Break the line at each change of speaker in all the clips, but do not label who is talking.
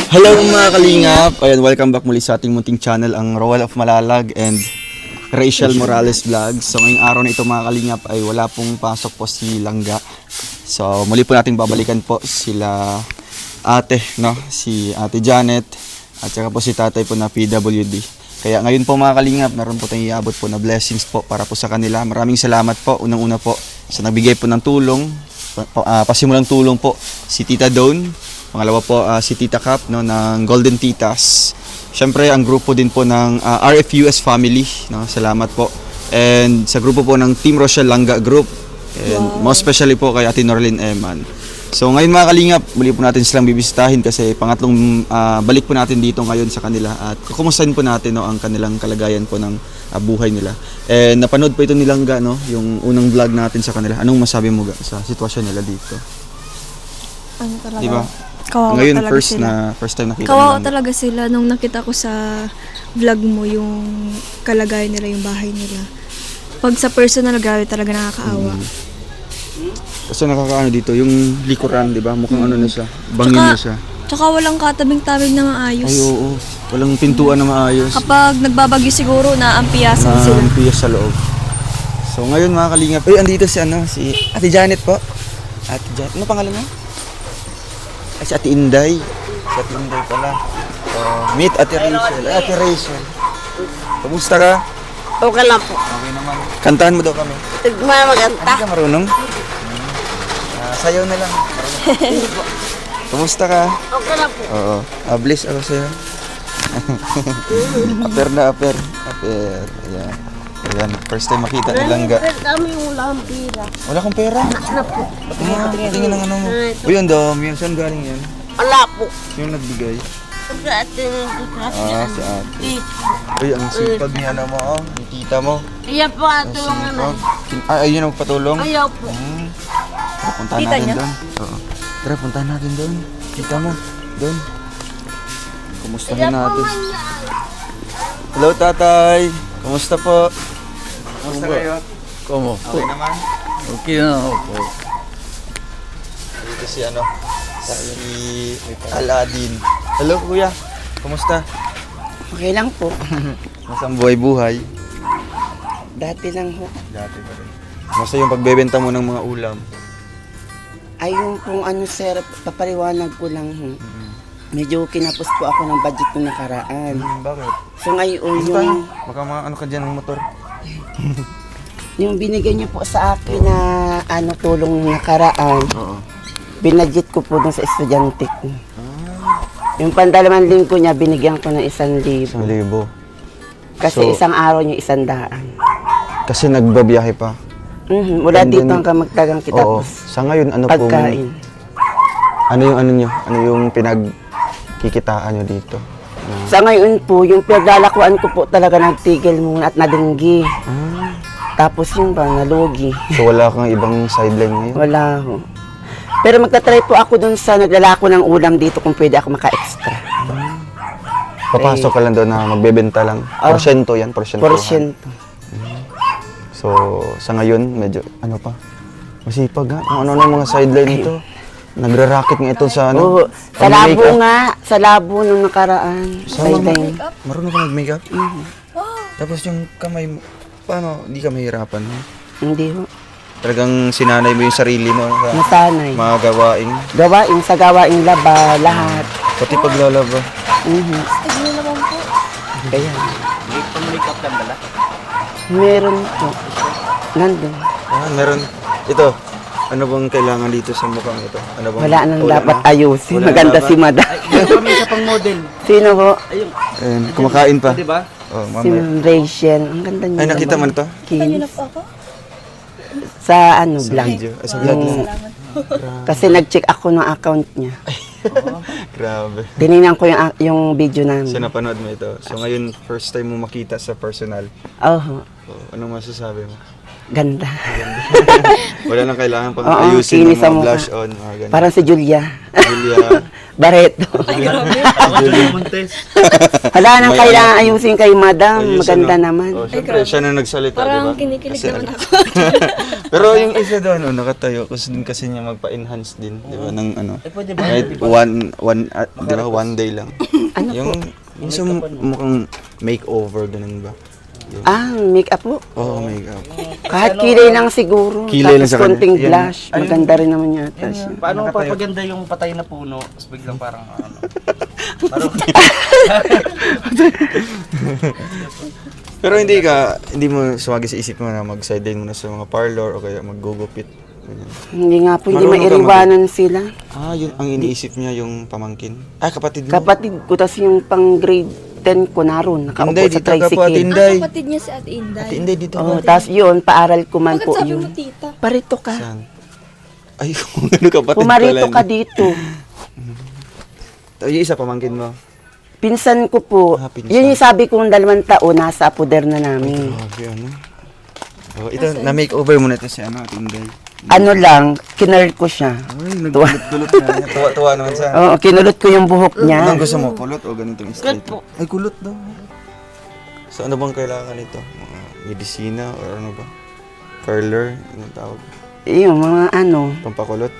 Hello mga kalingap! Ayan, welcome back muli sa ating munting channel, ang Royal of Malalag and Rachel Morales Vlog. So ngayong araw na ito mga kalingap ay wala pong pasok po si Langga. So muli po natin babalikan po sila ate, no? Si ate Janet at saka po si tatay po na PWD. Kaya ngayon po mga kalingap, meron po tayong iabot po na blessings po para po sa kanila. Maraming salamat po, unang-una po sa nagbigay po ng tulong, pasimulang tulong po si Tita Dawn. Pangalawa po si Tita Cap, no, ng Golden Titas. Siyempre ang grupo din po ng RFUS family, no. Salamat po. And sa grupo po ng Team Rochelle Langga Group. And most especially po kay Ate Norlyn Eman. So ngayon mga kalingap, muli po natin silang bibisitahin kasi pangatlong balik po natin dito ngayon sa kanila at kukumustahin po natin, no, ang kanilang kalagayan po ng buhay nila. And napanood po ito ni Langga, no, yung unang vlog natin sa kanila. Anong masabi mo sa sitwasyon nila dito?
Ano talaga?
Diba?
Kawawa
Ngayon
talaga
first time nakita
Kawawa
nila.
talaga sila nung nakita ko sa vlog mo yung kalagayan nila, yung bahay nila. Pag sa personal, grabe talaga nakakaawa.
Kasi nakakaano dito, yung likuran, di ba? Mukhang ano na siya, bangin na siya.
Tsaka walang katabing-tabing na maayos.
Ay, oo. Walang pintuan na maayos.
Kapag nagbabagyo siguro, naampiyasan sila.
Piyas sa loob. So ngayon mga kalingap, andito si Ate Janet po. Ate Janet, ano pangalan mo? Ay, si Ate Inday. Si Ate Inday pala. So, meet Ate Rachel. Ay, Ate Rachel. Kamusta ka?
Okay lang po.
Okay naman. Kantahan mo daw kami.
Maganda.
Hindi ka marunong? Sayaw na lang. Kamusta ka?
Okay lang po.
Oo. Bless ako sa'yo. Aper na, aper. Aper. Ayan. Ayan. First time makita ni Langga.
Kami ulang pira.
Wala kang pera?
Ano po?
Patingin ng ano mo. Uy, ang dami yan. Saan galing yan?
Wala po.
Yung nagbigay.
Sa atin.
Si ate. Uy, ang sipag niya na mo, oh. Ni tita mo.
Iya po ato
Ang
ang ano.
sipag. Ayun ang magpatulong.
Ayaw po.
Tara, puntahan
Tita
natin
niya?
doon. Oo. Tara, puntahan natin doon. Tita mo. Doon. Kumustahin natin. Hello, tatay. Kumusta po? Kumusta kayo?
Como?
Okay naman?
Okay na ako po.
Dito si Aladdin. Hello, kuya. Kumusta?
Okay lang po.
Masang buhay-buhay.
Dati lang ho.
Dati pa rin. Kumusta yung pagbebenta mo ng mga ulam?
Ayun pong ano sir, papaliwanag ko lang ho. Medyo kinapos po ako ng budget ko nakaraan.
Bakit?
So ngayon
Basta,
yung,
baka ano ka dyan ng motor.
yung binigay niyo po sa akin na ano tulong nakaraan,
Oo.
binadget ko po dun sa estudyante ko. Yung pandalaman linggo niya, binigyan ko ng 1,000.
1,000.
Kasi
So-
isang araw niya 100.
Kasi nagbabiyahe pa.
Mula
And
dito
then-
hanggang magtagang
Oo.
kitapos.
Sa ngayon, ano pong...
Pagkain.
Ano yung ano nyo? Ano yung pinagkikitaan nyo dito?
Sa ngayon po, yung pinaglalakuan ko po talaga nagtigil muna at nadinggi. Tapos yung ba, nalugi.
So wala kang ibang sideline ngayon?
Wala ho. Pero magta-try po ako dun sa naglalako ng ulam dito kung pwede ako maka-extra.
Papasok ka lang doon na magbebenta lang. Porsyento yan, porsyento.
Porsyento.
So sa ngayon, medyo ano pa? Masipag ha? Kung ano mga sideline nito. Nagra-racket nga ito sa
Oo,
ano?
sa labo
pang-makeup.
nga. Sa labo nung nakaraan. Sideline.
Marunong ka mag-makeup? Tapos yung kamay mo, paano? Hindi ka mahirapan. Ha?
Hindi ho.
Talagang sinanay mo yung sarili mo sa
Nasanay.
mga gawain.
Gawain sa gawaing laba, lahat.
Pati paglalaba.
Tignan naman po.
Kaya.
May pang-makeup lang dala.
Meron po. Nandun.
Meron. Ito. Ano bang kailangan dito sa mukhang ito? Ano bang
Wala nang dapat
na?
ayusin.
Wala
Maganda
na
si Mada.
Ay, kami isa pang model.
Sino ho?
Ayun.
Ayun, kumakain pa.
Di ba?
Oh,
Si
mamaya.
Rachel. Ang ganda niya.
Ay, nakita mo na to?
Kanina po ako.
Sa ano, vlog.
Video. Ay, sa vlog lang.
Kasi nag-check ako ng account niya.
Grabe.
Tinignan ko yung video
So,
namin.
napanood mo ito. So, ngayon, first time mo makita sa personal.
Oo.
So, anong masasabi mo?
Ganda.
Wala nang kailangan pang
Oo,
ayusin ng
kinis sa
mga
mukha.
blush on, mga ganun.
Parang si Julia.
Julia.
Barreto.
Ako Julia Montes.
Wala nang
May
kailangan ayusin kay madam.
Ayusin,
Maganda
no?
naman.
Oh, syempre, siya na nagsalita, di ba?
Parang kinikilig
Kasi
naman
ano-
ako.
Pero yung isa doon, nakatayo, kasi niya magpa-enhance din, di ba, ng ano.
Pwede ba?
Kahit di ba, one day lang.
Ano
yung sa mukhang makeover, ganun ba?
Make-up po.
Oo, makeup.
Kahit kilay lang siguro.
Kilay lang
Tapos
sa kanya.
konting
Yan.
blush. Maganda rin naman yata siya.
Paano papaganda yung patay na puno? Tapos biglang parang ano. Parang
Pero hindi mo sumagi sa isip mo na mag-sideline muna sa mga parlor o kaya maggugupit. Ganyan.
Hindi nga po, hindi
Marunong ka
mairiwanan sila.
Yun ang iniisip niya, yung pamangkin. Kapatid mo?
Kapatid ko, tas yung pang grade 10 ko naroon. Nakaupo
Inday,
sa
dito ka po, Ate
tricycle.
Inday.
Kapatid niya si Ate Inday.
Ate Inday, dito
Oh,
ka.
tas yun, paaral ko man
Bakit
po
sabi
yun.
mo tita?
Parito ka.
Saan? Ay, kung ano kapatid
Pumarito
pala.
ka dito.
Yung isa, pamangkin mo.
Pinsan ko po.
Pinsan.
Yun yung sabi kong 2 taon, nasa apoder na namin.
Grabe, ano? Ito, na-makeover mo na ito si Ate Inday.
Ano lang, kinurl ko siya.
Ay, nagkulot-kulot na niya. Tuwa-tuwa naman sa...
Oo, kinulot ko yung buhok niya.
Anong gusto mo? Kulot o ganitong straight? Ay, kulot daw. So, ano bang kailangan nito? Mga medisina o ano ba? Curler? Anong tawag?
Yung mga ano,
Pampakulot?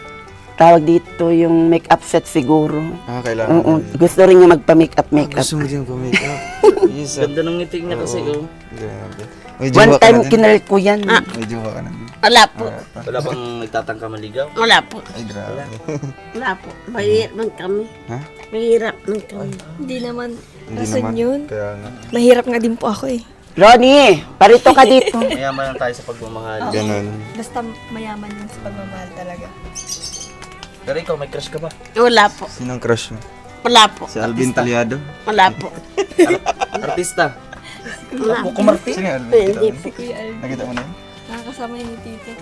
tawag dito yung make-up set siguro.
Kailangan.
Oo, gusto rin niya magpa-make-up.
Gusto mo din pa-makeup. Yes,
ganda ng ngiting niya kasi oh.
Grabe. May
One
jowa ka
time
na din?
kinurl ko yan.
May jowa ka na din?
Wala po.
Wala bang nagtatangka maligaw?
Wala po.
Ay, grabe.
Wala po. Mahirap man kami.
Ha?
Mahirap man kami.
Hindi naman
Hindi
rason
naman.
yun.
Kaya nga.
Mahirap nga din po ako eh.
Ronnie, parito ka dito.
Mayaman lang tayo sa pagmamahal.
Ganun.
Basta mayaman yun sa pagmamahal talaga.
Pero ikaw, may crush ka ba?
Wala po.
Sinong crush mo?
Wala po.
Si Alvin Talyado?
Wala po.
Artista?
Wala po.
Kumarti?
Sino yung Alvin?
Hindi
Nakita mo?
po.
Kuya Alvin,
Nakita mo na yun?
nakakasama niya ni tita.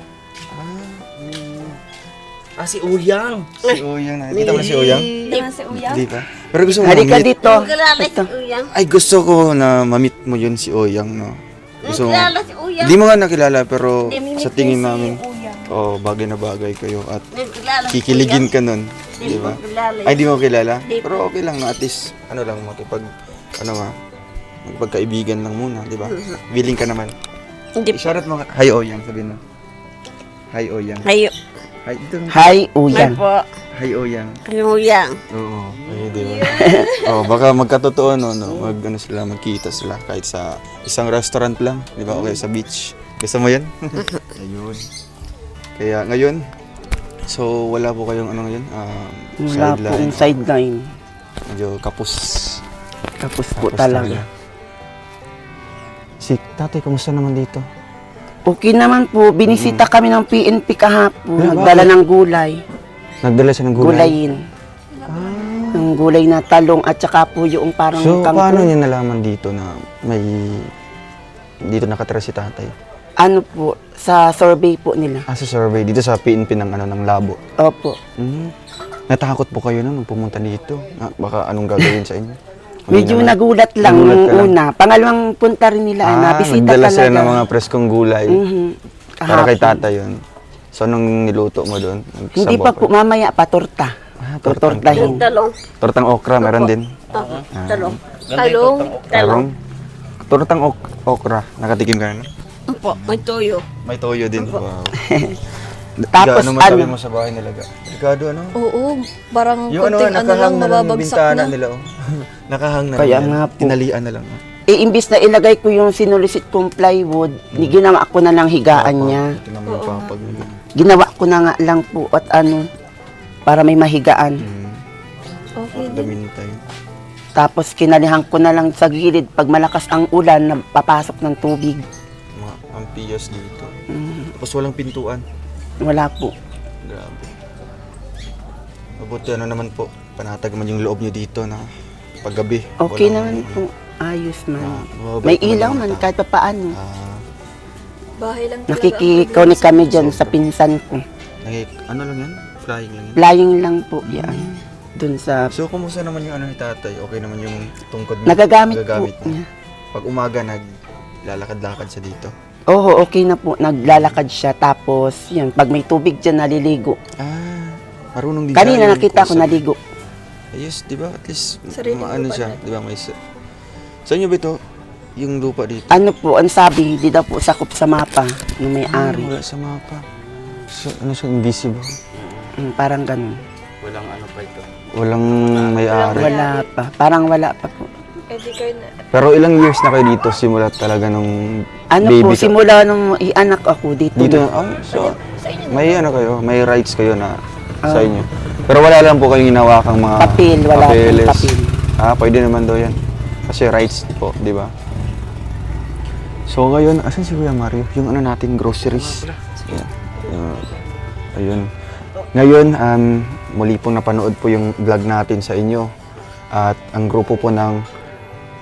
Si Uyang.
Si Uyang. Nakita mo na si Uyang?
Hindi naman si Uya.
Hindi pa. Pero gusto mo
Halika
ma-meet?
dito.
Kilala si
Ito.
Uyang.
Ay, gusto ko na ma-meet mo yun si Oyang, no? Gusto mo.
Kilala si Uyang.
Hindi mo nga nakilala, pero sa tingin
Si
namin,
Uya.
bagay na bagay kayo at
Kilala si
kikiligin ka nun.
Hindi
Di
po
ba?
kilala.
Ay, di mo kilala?
Di po.
Pero okay lang na at least, magpagkaibigan lang muna, di ba? Willing ka naman.
Hindi po.
Isyarat mo, hi Oyang, sabihin mo. Hi Oyang.
Hayo.
Hi, ito.
Hi,
May
Uyan.
po.
Hi Oyang.
Uyang.
Oo. Ay, di ba? Baka magkatotoo, no? Magkita sila kahit sa isang restaurant lang, di ba? O kaya sa beach. Gusto mo yan? Ayun. Kaya ngayon, so wala po kayong ano ngayon?
Wala po yung sideline.
Medyo kapos.
Tapos po talaga.
Si tatay, kumusta naman dito?
Okay naman po, binisita kami ng PNP kahapon.
Ah,
Nagdala
bakit?
ng gulay.
Nagdala siya ng gulay?
Gulayin. Ng gulay na talong at saka po yung parang
So,
kangkong.
paano niya nalaman dito na dito nakatira si tatay?
Ano po, sa survey po nila.
Sa survey, dito sa PNP ng labo.
Opo.
Natakot po kayo nung pumunta dito? Baka anong gagawin sa inyo?
Medyo
Hindi naman.
nagulat lang
Nagulat
nung
ka lang.
una. Pangalawang punta rin nila, nabisita
nagdala
talaga.
sila ng mga preskong gulay para kay
Kahapon.
tatay yun. So, anong niluto mo doon?
Hindi pa po, mamaya pa torta.
tortang-
Tutortahin.
Talong.
Tortang okra, meron din.
Talong.
Talong.
Tarong. Tortang okra. Nakatikim ka na?
Opo. May toyo.
May toyo din. Wow.
Tapos
ano masabi
ano?
mo sa bahay nila? Ricardo, ano?
Oo, parang
Yung
konting ano lang,
nakahang na lang yung
mababagsak
bintana
na.
nila. Nakahang na
Kaya
lang yan.
nga po.
Tinalian na lang.
Imbis na ilagay ko yung sinulisit kong plywood, ginawa ko na lang higaan niya.
Ito naman yung papag nila.
Ginawa ko na nga lang po at ano, para may mahigaan.
Okay
The
din.
meantime.
Tapos kinalihan ko na lang sa gilid pag malakas ang ulan na papasok ng tubig.
Mga ampiyas dito. Tapos walang pintuan.
Wala po.
Grabe. Mabuti ano naman po, panatag man yung loob nyo dito na paggabi.
Okay
walang-
naman po. Ayos man.
mababait
May
naman
ilaw
yung
man
tao.
kahit pa paano.
Bahay lang talaga.
Nakikikaw kami dyan sa pinsan ko.
Ano lang yan? Flying lang yan?
Flying lang po yan. Dun sa...
So, kumusta naman yung ano ni tatay? Okay naman yung tungkod mo?
Nagagamit po
niya?
niya.
Pag umaga, naglalakad-lakad siya dito.
Oo, okay na po. Naglalakad siya. Tapos, yan, pag may tubig dyan, naliligo.
Marunong din
Kanina
siya, yung
nakita ko
pusa.
naligo.
Ayos, di ba? At least,
Sariling
maano
lupa
siya,
na.
di ba? May sa inyo ba ito? Yung lupa dito?
Ano po, ang sabi, di daw po sakop sa mapa ng may-ari.
Wala sa mapa. So, ano siya, invisible?
Parang ganun.
Walang ano pa ito.
Walang may-ari.
Wala pa. Parang wala pa po.
Eh di kayo na,
Pero ilang years na kayo dito simula talaga nung
Ano
baby
po,
ka?
simula nung ianak ako dito.
Dito,
na.
so, may ano kayo, may rights kayo na sa inyo. Pero wala lang po kayong hinawakang mga
Papel, wala pong
papeles.
papel.
Pwede naman daw yan. Kasi rights po, di ba? So ngayon, asan si Kuya Mario? Yung ano natin, groceries. Ayan. Ayun. Ngayon, muli pong napanood po yung vlog natin sa inyo. At ang grupo po ng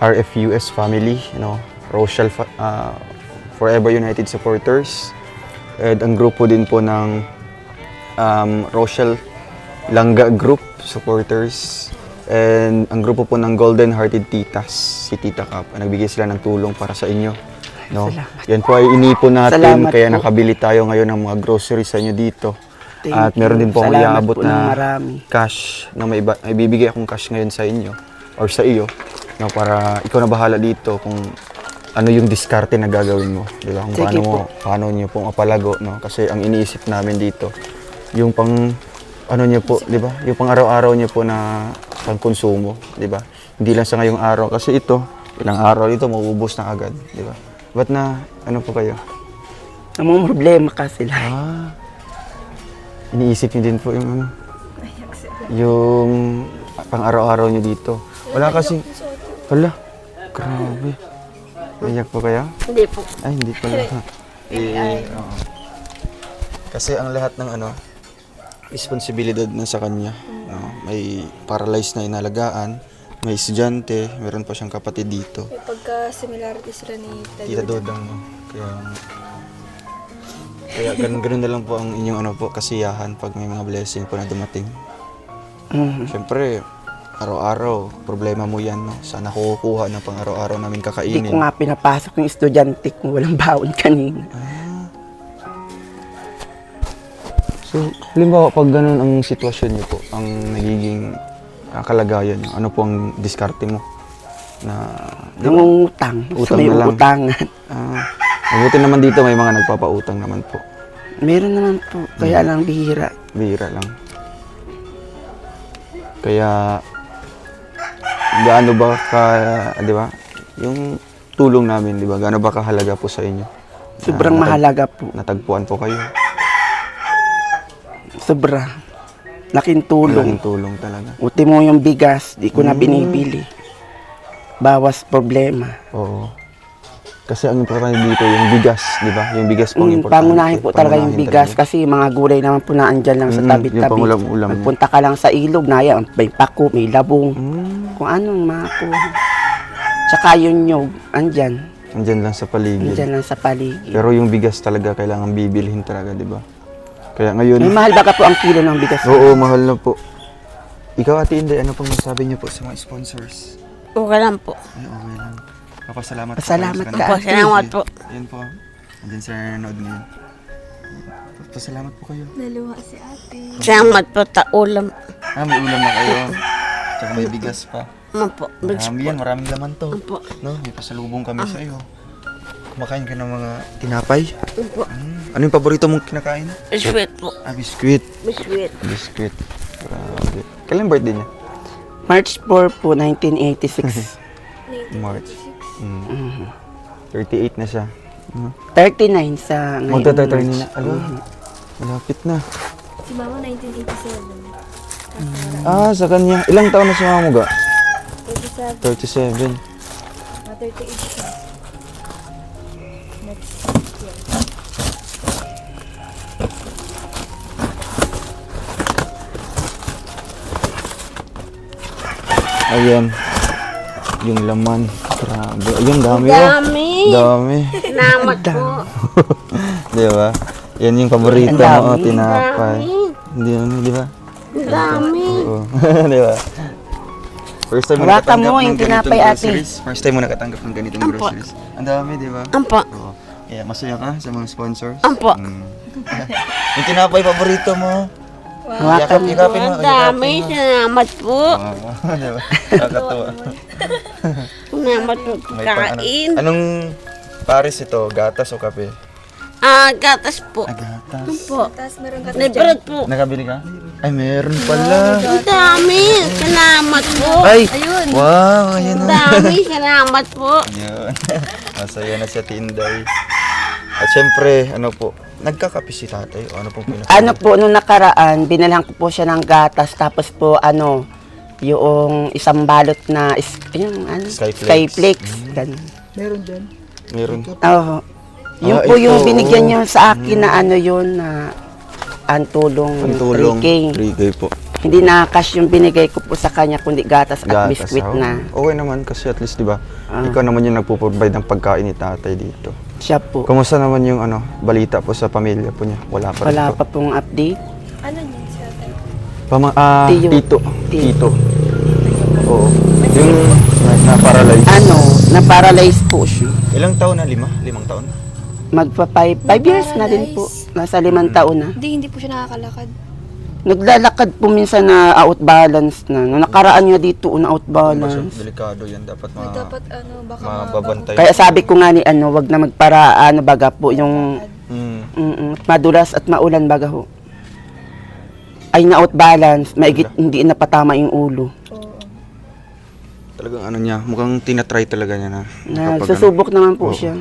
RFUS family, Rochelle Forever United Supporters. And ang grupo din po ng Rochelle Langga Group Supporters. And ang grupo po ng Golden Hearted Titas, si Tita Cap, nagbigay sila ng tulong para sa inyo. No?
Salamat.
Yan po ay inipon natin,
Salamat
kaya
po.
nakabili tayo ngayon ng mga groceries sa inyo dito.
Thank
At meron
you.
din po akong
Salamat
iaabot
po ng
na
marami.
cash na may bibigay akong cash ngayon sa inyo or sa iyo, no, para ikaw na bahala dito kung ano yung diskarte na gagawin mo, di ba? Kung
Sige
paano niyo pong apalago, no? Kasi ang iniisip namin dito, yung pang ano niyo po, di ba? Yung pang araw-araw niyo po na pangkonsumo, di ba? Hindi lang sa ngayong araw kasi ito, ilang araw ito mauubos na agad, di ba? Ba't na ano po kayo?
Ang problema kasi lang.
Iniisip niyo din po yung ano, yung pang araw-araw niyo dito. Wala kasi, hala, grabe. Iyak po kayo?
Hindi po.
Ay, hindi pala. Oo. Kasi ang lahat ng ano, responsibilidad na sa kanya. No? May paralyzed na inalagaan, may estudyante, meron pa siyang kapatid dito.
may pagka-similarity sila ni
Tita Dodang, no? Kaya ganun na lang po ang inyong ano po, kasiyahan pag may mga blessing po na dumating. Siyempre, araw-araw, problema mo yan, no? Saan ako kukuha ng pang araw-araw namin
Hindi
kakainin?
ko nga pinapasok yung estudyante kung walang baon kanina.
So, halimbawa, pag ganun ang sitwasyon niyo po, ang nagiging kalagayan niyo, ano po ang diskarte mo? Na,
Nangungutang.
Utang
May
na lang.
utangan.
mabuti naman dito, may mga nagpapautang naman po.
Meron naman po. Kaya lang bihira.
Bihira lang. Kaya, gaano ba di ba? Yung tulong namin, di ba? Gaano ba kahalaga po sa inyo?
Sobrang mahalaga po.
Natagpuan po kayo.
Sobra. Laking tulong.
Malaking tulong talaga.
Uti mo yung bigas, di ko na binibili. Bawas problema.
Oo. Kasi ang importante dito, yung bigas, di ba? Yung bigas po ang importante.
Pangunahin po talaga yung
Pangunahin
bigas
talaga.
kasi mga gulay naman po na andyan lang sa
Yung
tabi-tabi.
pangulam-ulam.
Magpunta ka lang sa ilog, naya, may pako, may labong. Kung anong makuha. Tsaka yung nyog, andyan.
Andyan lang sa paligid.
Andyan lang sa paligid.
Pero yung bigas talaga kailangan bibilhin talaga, di ba? Kaya ngayon,
May mahal ba ka po ang kilo ng bigas?
oo, mahal na po. Ikaw, Ate Inday, ano pong masabi niyo po sa mga sponsors?
Okay lang po.
Ay, okay lang. Papasalamat
Pasalamat
kayo sa
ka.
kanila.
Salamat po.
Yan po. Andyan sa nanonood ngayon. Pasalamat po kayo.
Naluha si ate.
Salamat po ta ulam.
May ulam na kayo. Tsaka may bigas pa.
Ano po? Bigs
Marami
po.
yan, maraming laman to.
Opo.
No, may pasalubong kami sa iyo. Kumakain ka ng mga tinapay?
Opo.
Ano yung paborito mong kinakain?
Biscuit po.
Biscuit.
Biscuit.
Biscuit. Grabe. Kailan birthday niya?
March 4 po, 1986.
March. 38 na siya.
39 sa ngayon.
Magta-39
March.
na. Alo, malapit na.
Si mama 1987.
Sa kanya. Ilang taon na si mama mo ga?
37.
37.
38 siya. Next year.
Ayan. Yung laman. Grabe. Ayun, dami oh.
Dami.
Dami.
Salamat po.
Di ba? Yan yung paborito
Ang
mo,
dami.
tinapay. Hindi ano, di ba?
Dami.
Oo. Di ba? First time mo
Hawakan
nakatanggap
mo
ng
yung
ganitong
tinapay, ate.
groceries. First time mo nakatanggap ng ganitong groceries. Ang dami, di ba?
Ampo.
Oo. Yeah, masaya ka sa mga sponsors?
Opo.
Yung tinapay paborito mo?
Hawakan mo.
Yakapin mo.
Ang dami. Salamat po.
Diba? Nakakatuwa.
Salamat po
May pang-
kain.
Anong pares ito? Gatas o kape?
Gatas po.
Gatas.
Po.
Tapos meron ka
Libre po.
Nakabili ka? Ay, meron pala.
Ang dami. Salamat po.
Ay! Wow! Ayan
Ang
na.
dami. Salamat po.
Yun. Masaya na siya, Tinday. At syempre, ano po, nagkakape si tatay o ano pong
Ano po, nung nakaraan, binalhan ko po siya ng gatas, tapos po, yung isang balot na, yung
Skyflakes.
Skyflakes. Ganun.
Meron.
Oo. Yung
Ah,
po
ito,
yung binigyan
oo.
niyo sa akin na yun, na ang tulong,
Ang tulong.
3K.
3K po.
Hindi na cash yung binigay ko po sa kanya, kundi gatas at
Gatas,
biskwit
oh.
na.
Okay naman kasi at least, di ba? Ikaw naman yung nagpo-provide ng pagkain ni tatay dito.
Siya po.
Kumusta naman yung balita po sa pamilya po niya? Wala pa rin
Wala
po.
pa pong update.
Ano yun siya?
Tiyo.
Tito.
Tiyo.
Tito. Oo. Yung na-paralyze.
Na-paralyze po siya.
Ilang taon na? 5 taon?
Magpa 5 years na din po. Nasa 5 taon na.
Hindi po siya nakakalakad.
Naglalakad po minsan na out balance na. Nung nakaraan niya dito na out
Kasi
balance.
delikado yan. Dapat
Dapat baka
mababantay.
Kaya sabi ko nga ni wag na magpara baga po yung madulas at maulan baga ho. Ay na out balance, maigit hindi napatama yung ulo.
Talagang niya, mukhang tinatry talaga niya na. kapag
Susubok naman po siya.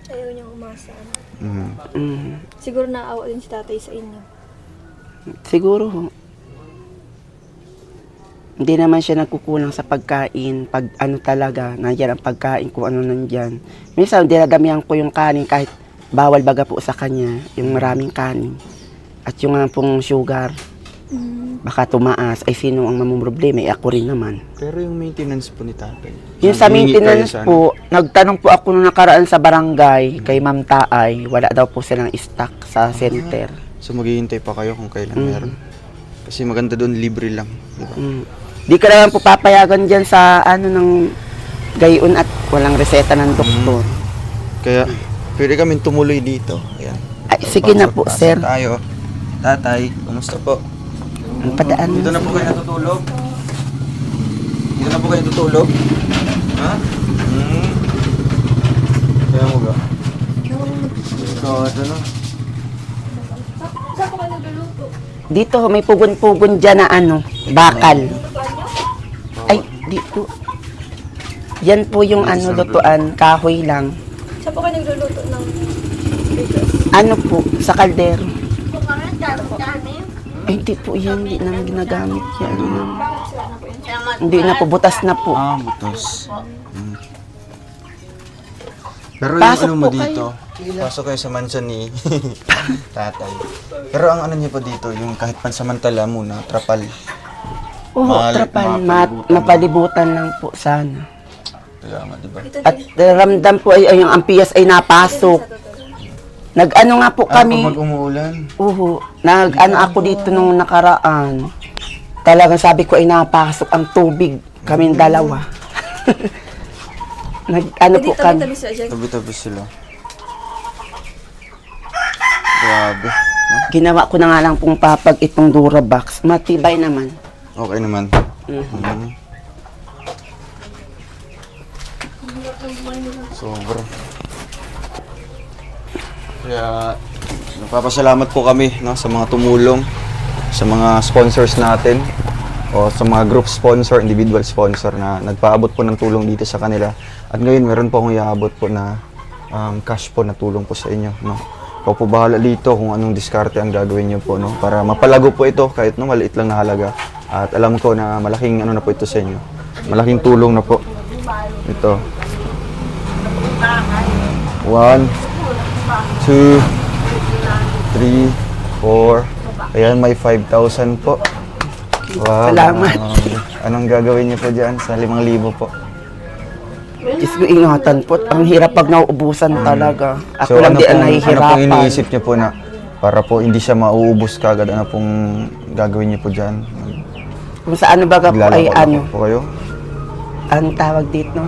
ayaw niyang umasa.
Mm.
Siguro naawa din si tatay sa inyo.
Siguro ho. Hindi naman siya nagkukulang sa pagkain. Pag talaga, nandiyan ang pagkain kung ano nandyan. Minsan, dinadamihan ko yung kanin kahit bawal baga po sa kanya. Yung maraming kanin. At yung pong sugar. Baka tumaas. Ay, sino ang mamumroblema? Ako rin naman.
Pero yung maintenance po ni tatay.
Yung sa
Nangingi kayo
maintenance
sa
po, nagtanong po ako nung nakaraan sa barangay kay Ma'am Taay. Wala daw po silang stock sa center.
So maghihintay pa kayo kung kailan meron. Kasi maganda doon, libre lang. Diba?
Di ka naman po papayagan dyan sa ng gayon at walang reseta ng doktor.
Kaya pwede kami tumuloy dito. Ayan.
Ay, sige na po,
Pasok
sir.
tayo. Tatay, kumusta po?
Ang padaan
Dito na po kayo natutulog? Dito na po kayo natutulog? Ha? Kaya mo ba? Ikaw, ito na.
Saan po kayo nagluluto?
Dito, may pugon-pugon dyan na bakal. Ay, dito. Yan po yung lutuan, kahoy lang.
Saan po kayo nagluluto ng
Po, sa kaldero. Ay, hindi po yan, hindi namin ginagamit yan. Hindi na po, butas na po.
Butos. Pero
Pasok
yung mo
po
dito, pasok kayo sa mansion ni tatay. Pero ang niya po dito, yung kahit pansamantala muna, trapal.
Oo, trapal, mapalibutan lang po sana.
Kaya nga, diba?
At ramdam po ay yung ampias ay napasok. Nag-ano nga po kami.
Pag umuulan.
Nag-ano ako dito nung nakaraan. Talagang sabi ko ay napasok ang tubig. Kaming dalawa. Nag-ano po kami.
tabi sila dyan?
Tabi-tabi sila. Grabe. No?
Ginawa ko na nga lang pong papag itong Durabox. Matibay naman.
Okay naman. Sobra. Kaya nagpapasalamat po kami sa mga tumulong, sa mga sponsors natin o sa mga group sponsor, individual sponsor na nagpaabot po ng tulong dito sa kanila. At ngayon meron po akong iaabot po na cash po na tulong po sa inyo. No? Ikaw po bahala dito kung anong diskarte ang gagawin niyo po para mapalago po ito kahit maliit lang na halaga. At alam ko na malaking na po ito sa inyo. Malaking tulong na po. Ito. 1, 2, 3, 4. Ayan, may 5,000 po. Wow.
Salamat.
Anong gagawin niyo po dyan sa 5,000 po?
Diyos ko, ingatan po. Ang hirap pag nauubusan talaga. Ako
So,
lang di ang
ano
nahihirapan.
pong iniisip niyo po na para po hindi siya mauubos kagad? Ano pong gagawin niyo po dyan?
Kung sa baga po ay
Maglalako po kayo?
anong tawag dito?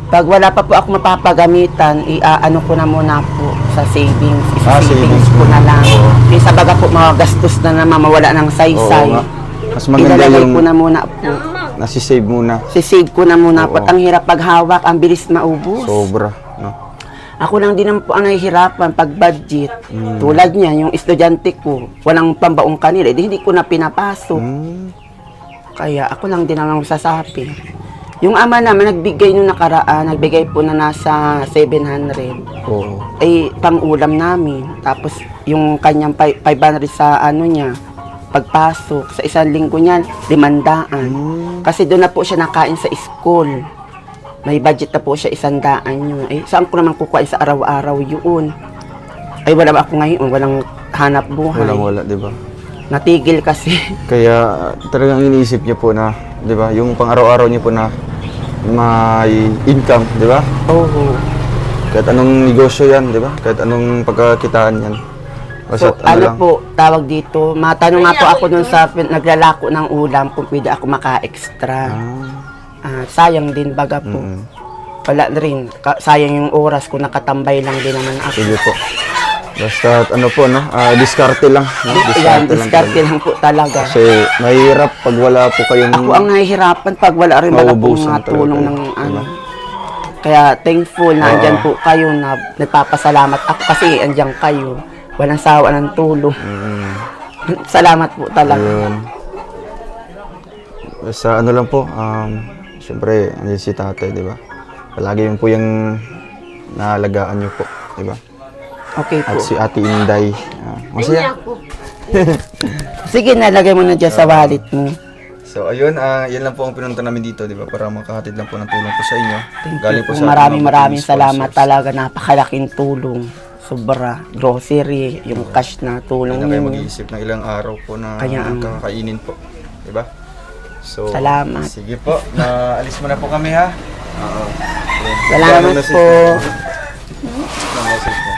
Pag wala pa po ako mapapagamitan, ano ko na muna po sa savings.
Savings
Savings ko na lang. Yung sa baga po mga gastos na naman, mawala ng
Oo
saysay.
nga. Mas maganda
Ilalagay
yung
ko na muna po.
nasisave muna.
Sisave ko na muna po.
Oo.
At ang hirap paghawak, ang bilis maubos.
Sobra. No?
Ako lang din naman po ang nahihirapan pag budget. Tulad niya, yung estudyante ko, walang pambaong kanila, hindi ko na pinapasok. Kaya ako lang din ang sasapi. Yung ama naman, nagbigay nung nakaraan, nagbigay po na nasa 700.
Oo.
Ay, pang-ulam namin. Tapos, yung kanyang 500 sa ano niya, pagpasok, sa isang linggo niya, 500. Kasi doon na po siya nakain sa school. May budget na po siya 100 yun. Eh, saan ko naman kukuha sa araw-araw yun? Ay, wala ako ngayon, walang hanap buhay.
Wala, di ba?
Natigil kasi.
Kaya talagang iniisip niyo po na, di ba, yung pang-araw-araw niyo po na may income, di ba?
Oo.
Kahit anong negosyo yan, di ba? Kahit anong pagkakitaan yan.
So,
Basta
ano
lang.
po, tawag dito, matanong nga po ako dun sa naglalako ng ulam kung pwede ako maka-extra. Sayang din baga po. Wala rin. Sayang yung oras ko, nakatambay lang din naman ako.
Sige po. Basta ano po, no? Diskarte lang. No?
Yan,
Diskarte
diskarte lang po talaga.
Kasi mahirap pag wala po kayong...
Ako ang nahihirapan pag wala rin wala pong
Mauubusan
tulong
talaga.
ng ano.
Diba?
Kaya thankful na
Oo.
andyan po kayo na nagpapasalamat ako kasi andyan kayo. Walang sawa ng tulong. Salamat po talaga.
Ayun. Basta ano lang po, siyempre, andyan si tatay, di ba? Palagi yun po yung naalagaan niyo po, di ba?
Okay po.
At si Ate Inday. Masaya.
Sige, nalagay mo na dyan sa wallet mo.
So ayun, yan lang po ang pinunta namin dito, di ba? Para makahatid lang po ng tulong po sa inyo. Galing po sa
Maraming
ating mga
maraming
sponsors.
salamat talaga. Napakalaking tulong. Sobra. Grocery, yung cash na tulong
Hindi na kayo
niyo.
mag-iisip ng ilang araw po na
Kaya ang-
kakainin po. Di ba? So,
Salamat.
Sige po, naalis mo na po kami ha. Oo.
Salamat
Message
po.
mo? Anong message mo?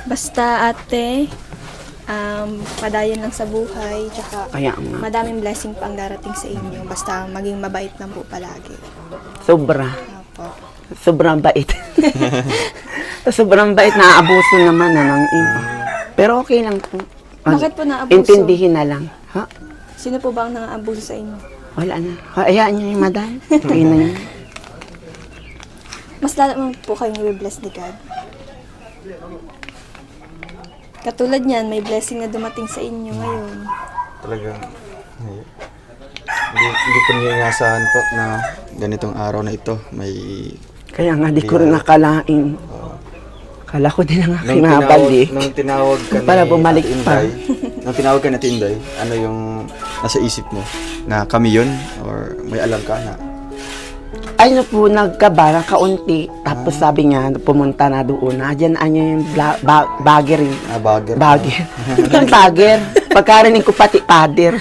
Basta ate, padayon lang sa buhay, tsaka
Kaya nga.
madaming blessing pa ang darating sa inyo. Basta maging mabait lang po palagi.
Sobra.
Opo.
Sobrang bait. Sobrang bait. Naaabuso naman na ng iba. Pero okay lang po.
Bakit po naabuso?
Intindihin na lang. Ha?
Sino po ba ang nang-aabuso sa inyo?
Wala na. Hayaan niyo yung madam. Okay na yun.
Mas lalo mo po kayong i-bless ni God. Katulad niyan, may blessing na dumating sa inyo ngayon.
Talagang, hindi ko niya inasahan po na ganitong araw na ito. May
Kaya nga, di ko rin nakalain. Kala ko din ang aking mabalik.
nung tinawag ka
Para
ni
bumalik
Ate
pa.
Inday, nung tinawag ka ni Ate Inday, ano yung nasa isip mo? Na kami yun? Or may alam ka na?
Ay, no po, nagkabara, kaunti. Tapos sabi niya, pumunta na doon. Diyan, yung bagger.
Bagger.
Bagger. Yung bagger. Pagkarinig ko pati pader.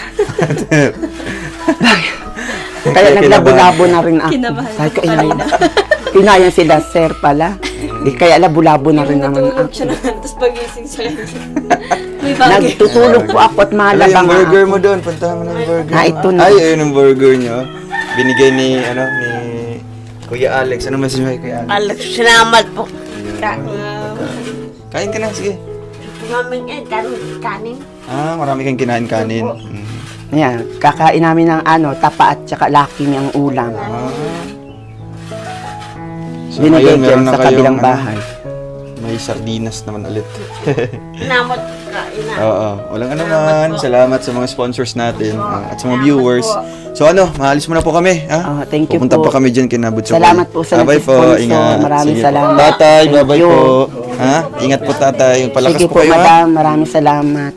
Kaya naglabo-labo na rin ako.
Kinabahan
Sabi ko,
ako kanina.
Kinayan sila, sir pala. Di kaya labo-labo na rin naman
Natulog
ako.
siya naman, tapos pagising siya. May bagay.
Nagtutulog po ako at
Ala, yung
malabang
burger
ako.
mo doon. Puntahan mo ng burger.
Ah, ito na.
Ay, ayun ang burger niyo. Binigay ni Kuya Alex. Ano message mo kay Kuya Alex?
Alex, salamat po.
Kain ka na, sige.
Maming kanin.
Marami kang kinain kanin.
Ayan, kakain namin ng tapa at saka laki niyang ulam.
So,
Binigay
ayun,
dyan
meron na
sa
kayong,
kabilang bahay.
May sardinas naman ulit.
Salamat ka, ina.
Oo, walang ano man. Salamat sa mga sponsors natin at sa mga viewers. So maalis mo na po kami. Ha?
Thank you
Pupunta
po.
pa kami dyan kina Butso.
Salamat po sa
Bye-bye po,
nag-sponsor.
ingat.
Maraming
Sige po.
salamat.
Tatay,
Thank
bye-bye
you.
po. Ha? Ingat po tatay. Palakas
Sige
po
po,
kayo ha.
madam. Maraming salamat.